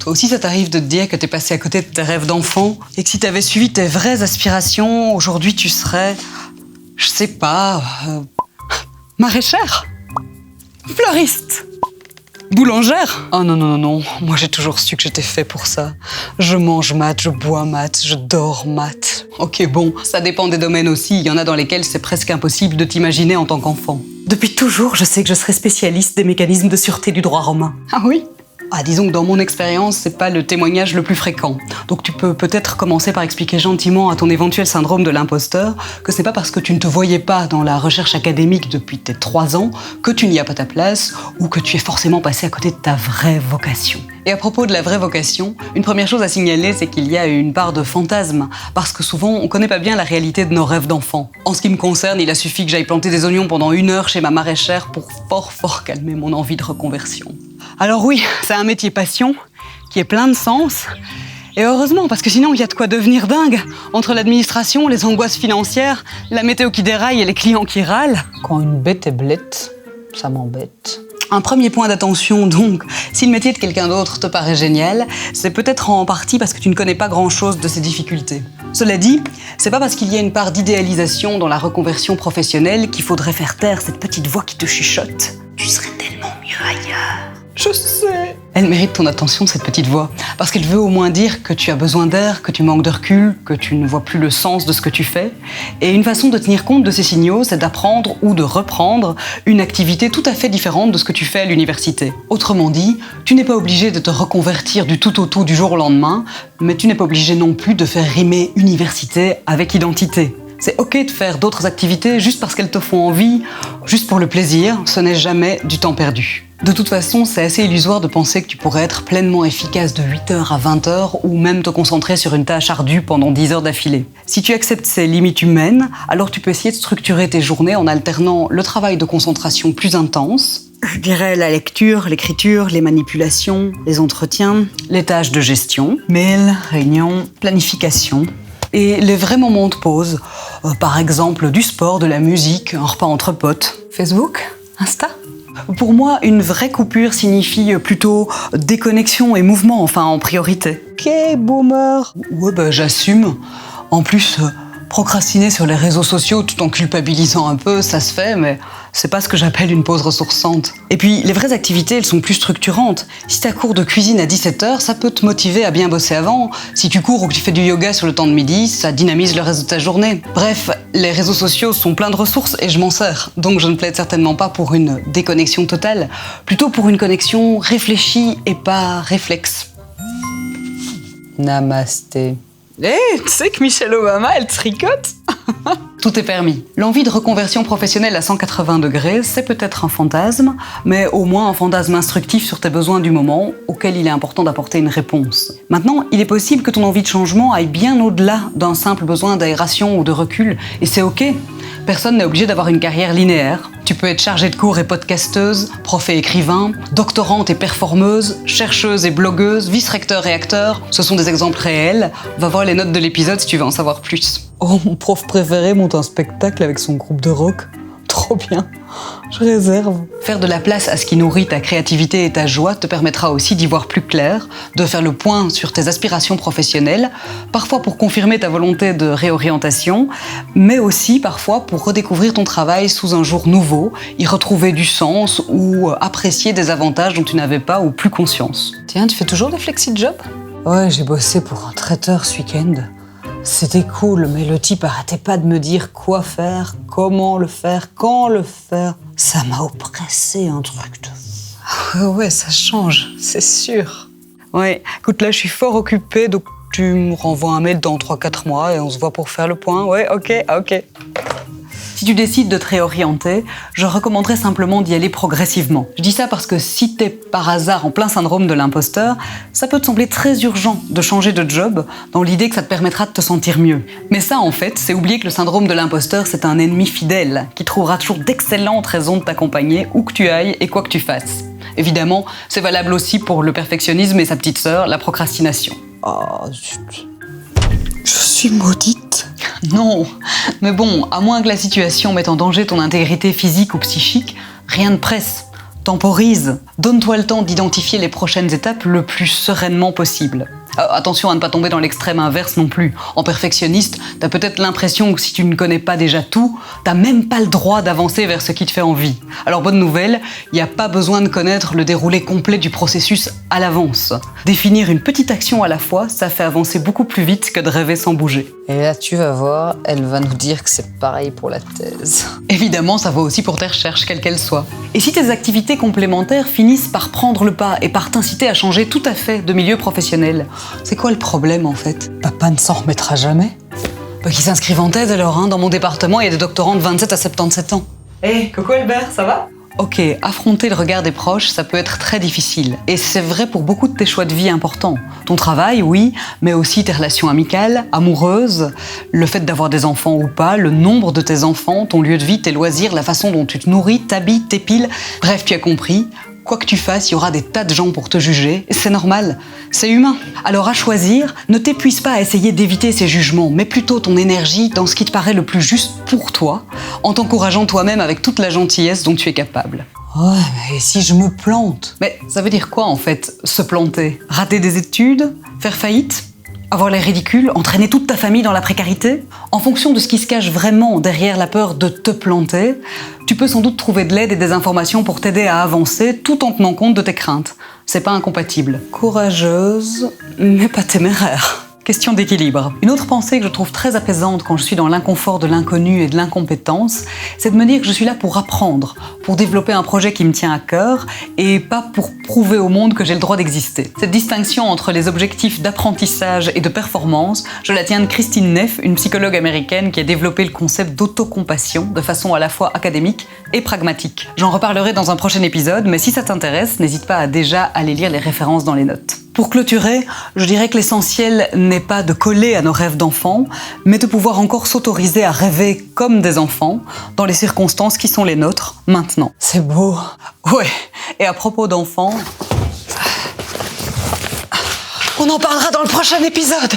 Toi aussi, ça t'arrive de te dire que t'es passé à côté de tes rêves d'enfant et que si t'avais suivi tes vraies aspirations, aujourd'hui tu serais, je sais pas, maraîchère, fleuriste, boulangère. Oh non, non, non, non, moi j'ai toujours su que j'étais fait pour ça. Je mange maths, je bois maths, je dors maths. Ok, bon, ça dépend des domaines aussi, il y en a dans lesquels c'est presque impossible de t'imaginer en tant qu'enfant. Depuis toujours, je sais que je serai spécialiste des mécanismes de sûreté du droit romain. Ah oui ? Ah, disons que dans mon expérience, c'est pas le témoignage le plus fréquent. Donc tu peux peut-être commencer par expliquer gentiment à ton éventuel syndrome de l'imposteur que c'est pas parce que tu ne te voyais pas dans la recherche académique depuis tes 3 ans que tu n'y as pas ta place ou que tu es forcément passé à côté de ta vraie vocation. Et à propos de la vraie vocation, une première chose à signaler, c'est qu'il y a une part de fantasme, parce que souvent, on connaît pas bien la réalité de nos rêves d'enfant. En ce qui me concerne, il a suffi que j'aille planter des oignons pendant 1 heure chez ma maraîchère pour fort calmer mon envie de reconversion. Alors oui, c'est un métier passion, qui est plein de sens, et heureusement, parce que sinon, il y a de quoi devenir dingue, entre l'administration, les angoisses financières, la météo qui déraille et les clients qui râlent. Quand une bête est blette, ça m'embête. Un premier point d'attention donc, si le métier de quelqu'un d'autre te paraît génial, c'est peut-être en partie parce que tu ne connais pas grand-chose de ses difficultés. Cela dit, c'est pas parce qu'il y a une part d'idéalisation dans la reconversion professionnelle qu'il faudrait faire taire cette petite voix qui te chuchote. Tu serais tellement mieux ailleurs. Je sais. Elle mérite ton attention, cette petite voix, parce qu'elle veut au moins dire que tu as besoin d'air, que tu manques de recul, que tu ne vois plus le sens de ce que tu fais. Et une façon de tenir compte de ces signaux, c'est d'apprendre ou de reprendre une activité tout à fait différente de ce que tu fais à l'université. Autrement dit, tu n'es pas obligé de te reconvertir du tout au tout du jour au lendemain, mais tu n'es pas obligé non plus de faire rimer université avec identité. C'est ok de faire d'autres activités juste parce qu'elles te font envie, juste pour le plaisir, ce n'est jamais du temps perdu. De toute façon, c'est assez illusoire de penser que tu pourrais être pleinement efficace de 8h à 20h ou même te concentrer sur une tâche ardue pendant 10 heures d'affilée. Si tu acceptes ces limites humaines, alors tu peux essayer de structurer tes journées en alternant le travail de concentration plus intense, je dirais la lecture, l'écriture, les manipulations, les entretiens, les tâches de gestion, mails, réunions, planification, et les vrais moments de pause, par exemple du sport, de la musique, un repas entre potes. Facebook ? Insta ? Pour moi, une vraie coupure signifie plutôt déconnexion et mouvement, enfin en priorité. Ok, boomer. Ouais, bah j'assume. En plus, procrastiner sur les réseaux sociaux tout en culpabilisant un peu, ça se fait, mais c'est pas ce que j'appelle une pause ressourçante. Et puis, les vraies activités, elles sont plus structurantes. Si t'as cours de cuisine à 17h, ça peut te motiver à bien bosser avant. Si tu cours ou que tu fais du yoga sur le temps de midi, ça dynamise le reste de ta journée. Bref, les réseaux sociaux sont pleins de ressources et je m'en sers. Donc je ne plaide certainement pas pour une déconnexion totale, plutôt pour une connexion réfléchie et pas réflexe. Namasté. Tu sais que Michelle Obama, elle tricote. Tout est permis. L'envie de reconversion professionnelle à 180 degrés, c'est peut-être un fantasme, mais au moins un fantasme instructif sur tes besoins du moment, auquel il est important d'apporter une réponse. Maintenant, il est possible que ton envie de changement aille bien au-delà d'un simple besoin d'aération ou de recul, et c'est ok. Personne n'est obligé d'avoir une carrière linéaire. Tu peux être chargée de cours et podcasteuse, prof et écrivain, doctorante et performeuse, chercheuse et blogueuse, vice-recteur et acteur. Ce sont des exemples réels. Va voir les notes de l'épisode si tu veux en savoir plus. Oh, mon prof préféré monte un spectacle avec son groupe de rock. Trop bien. Je réserve. Faire de la place à ce qui nourrit ta créativité et ta joie te permettra aussi d'y voir plus clair, de faire le point sur tes aspirations professionnelles, parfois pour confirmer ta volonté de réorientation, mais aussi parfois pour redécouvrir ton travail sous un jour nouveau, y retrouver du sens ou apprécier des avantages dont tu n'avais pas ou plus conscience. Tiens, tu fais toujours des flexi-jobs ? Ouais, j'ai bossé pour un traiteur ce week-end. C'était cool, mais le type arrêtait pas de me dire quoi faire, comment le faire, quand le faire. Ça m'a oppressé, un truc de... Ouais, ça change, c'est sûr. Ouais, écoute, là, je suis fort occupée, donc tu me renvoies un mail dans 3-4 mois et on se voit pour faire le point. Ouais, ok. Si tu décides de te réorienter, je recommanderais simplement d'y aller progressivement. Je dis ça parce que si t'es par hasard en plein syndrome de l'imposteur, ça peut te sembler très urgent de changer de job dans l'idée que ça te permettra de te sentir mieux. Mais ça, en fait, c'est oublier que le syndrome de l'imposteur, c'est un ennemi fidèle qui trouvera toujours d'excellentes raisons de t'accompagner où que tu ailles et quoi que tu fasses. Évidemment, c'est valable aussi pour le perfectionnisme et sa petite sœur, la procrastination. Oh, zut. Je suis maudite. Non, mais bon, à moins que la situation mette en danger ton intégrité physique ou psychique, rien ne presse. temporise. Donne-toi le temps d'identifier les prochaines étapes le plus sereinement possible. Attention à ne pas tomber dans l'extrême inverse non plus. En perfectionniste, t'as peut-être l'impression que si tu ne connais pas déjà tout, t'as même pas le droit d'avancer vers ce qui te fait envie. Alors bonne nouvelle, il n'y a pas besoin de connaître le déroulé complet du processus à l'avance. Définir une petite action à la fois, ça fait avancer beaucoup plus vite que de rêver sans bouger. Et là, tu vas voir, elle va nous dire que c'est pareil pour la thèse. Évidemment, ça vaut aussi pour tes recherches, quelles qu'elles soient. Et si tes activités complémentaires finissent par prendre le pas et par t'inciter à changer tout à fait de milieu professionnel, c'est quoi le problème en fait? Papa ne s'en remettra jamais. Qui s'inscrivent en thèse alors, hein. Dans mon département, il y a des doctorants de 27 à 77 ans. Hey, coucou Albert, ça va? Ok, affronter le regard des proches, ça peut être très difficile. Et c'est vrai pour beaucoup de tes choix de vie importants. Ton travail, oui, mais aussi tes relations amicales, amoureuses, le fait d'avoir des enfants ou pas, le nombre de tes enfants, ton lieu de vie, tes loisirs, la façon dont tu te nourris, t'habilles, t'épiles. Bref, tu as compris. Quoi que tu fasses, il y aura des tas de gens pour te juger. C'est normal, c'est humain. Alors à choisir, ne t'épuise pas à essayer d'éviter ces jugements, mets plutôt ton énergie dans ce qui te paraît le plus juste pour toi, en t'encourageant toi-même avec toute la gentillesse dont tu es capable. Ouais, mais si je me plante? Mais ça veut dire quoi en fait, se planter? Rater des études? Faire faillite? Avoir l'air ridicule? Entraîner toute ta famille dans la précarité? En fonction de ce qui se cache vraiment derrière la peur de te planter, tu peux sans doute trouver de l'aide et des informations pour t'aider à avancer tout en tenant compte de tes craintes. C'est pas incompatible. Courageuse, mais pas téméraire. Question d'équilibre. Une autre pensée que je trouve très apaisante quand je suis dans l'inconfort de l'inconnu et de l'incompétence, c'est de me dire que je suis là pour apprendre, pour développer un projet qui me tient à cœur et pas pour prouver au monde que j'ai le droit d'exister. Cette distinction entre les objectifs d'apprentissage et de performance, je la tiens de Christine Neff, une psychologue américaine qui a développé le concept d'autocompassion de façon à la fois académique et pragmatique. J'en reparlerai dans un prochain épisode, mais si ça t'intéresse, n'hésite pas à déjà aller lire les références dans les notes. Pour clôturer, je dirais que l'essentiel n'est pas de coller à nos rêves d'enfants, mais de pouvoir encore s'autoriser à rêver comme des enfants, dans les circonstances qui sont les nôtres, maintenant. C'est beau. Ouais, et à propos d'enfants, On en parlera dans le prochain épisode.